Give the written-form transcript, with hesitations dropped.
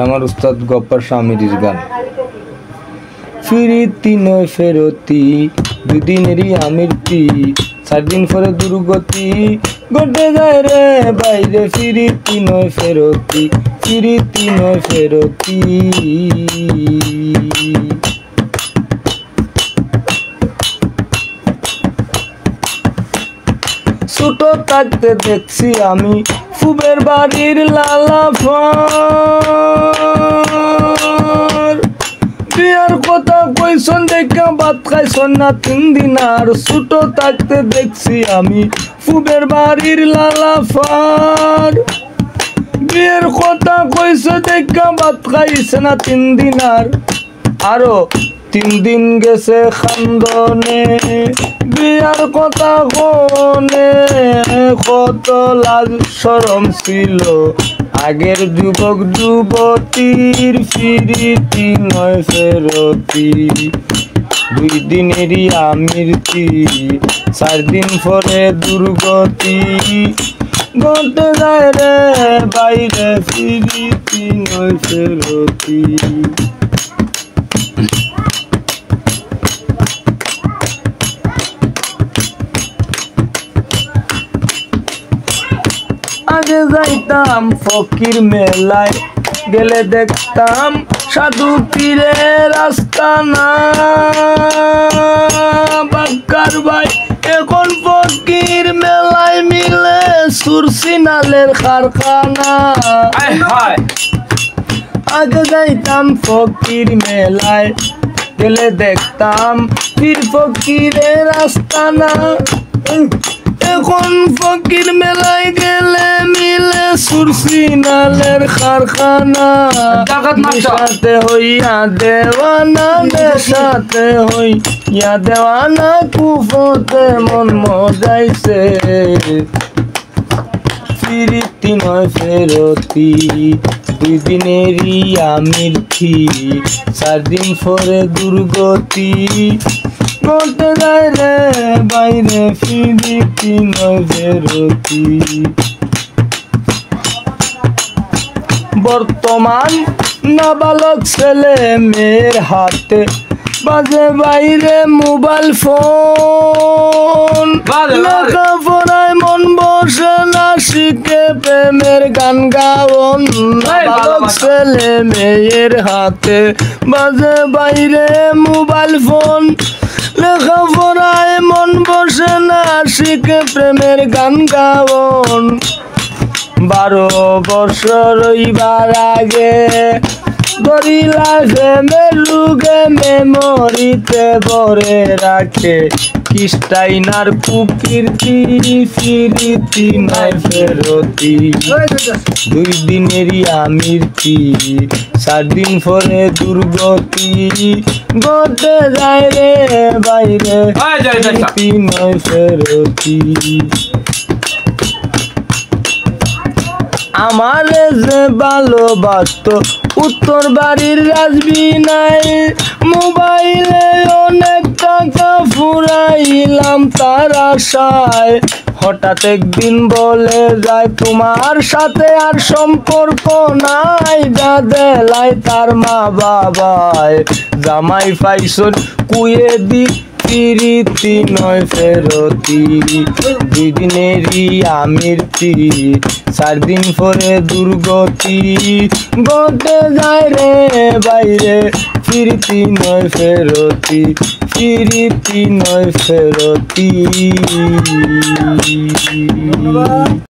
আমার উস্তাদ গপ্পার স্বামীর গান। ফিরিতি নয় ফেরতি, দুদিনেরই আমৃতি, 4 দিন পরে দুর্গতি ঘটে যায় রে বাইরে। ফিরিতি নয় ফেরতি, ফিরিতি নয় ফেরতি। ছোট থাকতে দেখছি আমি ফুবের বাড়ির লালা ফর, বিয়ার কথা কইসন দেখা ভাত খাইছন না 3 দিন আর। ছোট থাকতে দেখছি আমি ফুবের বাড়ির লালা ফর, বিয়ের কথা কইছে দেখা ভাত খাইছে না 3 দিন আর। আরো 3 দিন গেছে খান্দনে, বিয়ার কথা কোনে। কত লাজ শরম ছিল আগের যুবক যুবতীর। ফিরিতি নয় ফেরতি, 2 দিনেরই আমৃতি, 4 দিন পরে দুর্গতি ঘটে যায় রে বাইরে। ফিরিতি নয় ফেরতি। আগে যাইতাম ফকির মেলায়, গেলে দেখতাম সাধু পীরের আস্তানা। বাক্কার ভাই এখন ফকির মেলায় মিলে সুরসিনালের কারখানা। আগে যাইতাম ফকির মেলায়, গেলে দেখতাম পীর ফকিরের আস্তানা। এখন ফকির মেলায় গেলে মিলে সুরসিনালের কারখানা। নেশাতে হইয়া দেওয়ানা, নেশাতে হইয়া দেওয়ানা, কুফতে মন মজাইছে। ফিরিতি নয় ফেরতি, 2 দিনেরই আমৃতি, 4 দিন পরে দুর্গতি ঘটে যায় রে বাইরে। ফিরিতি নয় ফেরতি। বর্তমান নাবালক ছেলে মেয়ের হাতে বাজে বাইরে মোবাইল ফোন। লেখাপড়ায় মন বসে না, শিখে প্রেমের গান গাওন। নাবালক ছেলে মেয়ের হাতে বাজে বাইরে মোবাইল ফোন। লেখাপড়ায় মন বসে না, শিখে প্রেমের গান গাওন। 12 বছর হইবার আগে ধরিলা প্রেমের রুগে, মেমোরিতে ভরে রাখে কৃষ্টাইনার কুকীর্তি। ফিরিতি নয় ফেরতি, 2 দিনেরই আমৃতি, 4 দিন পরে দুর্গতি ঘটে যায় রে বাইরে। ফিরিতি নয় ফেরতি। আমারে যে ভালোবাসত উত্তর বাড়ির রাজবি নাই, মোবাইলে অনেক টাকা ফুরাইলাম তার আশায়। হঠাৎ একদিন বলে যায় তোমার সাথে আর সম্পর্ক নাই। দাদেলাই তার মা বাবায় জামাই পাইছন কুয়ে দি। ফিরিতি নয় ফেরতি, 2 দিনেরই আমৃতি, 4 দিন পরে দুর্গতি ঘটে যায় রে বাইরে। ফিরিতি নয় ফেরতি, ফিরিতি নয় ফেরতি।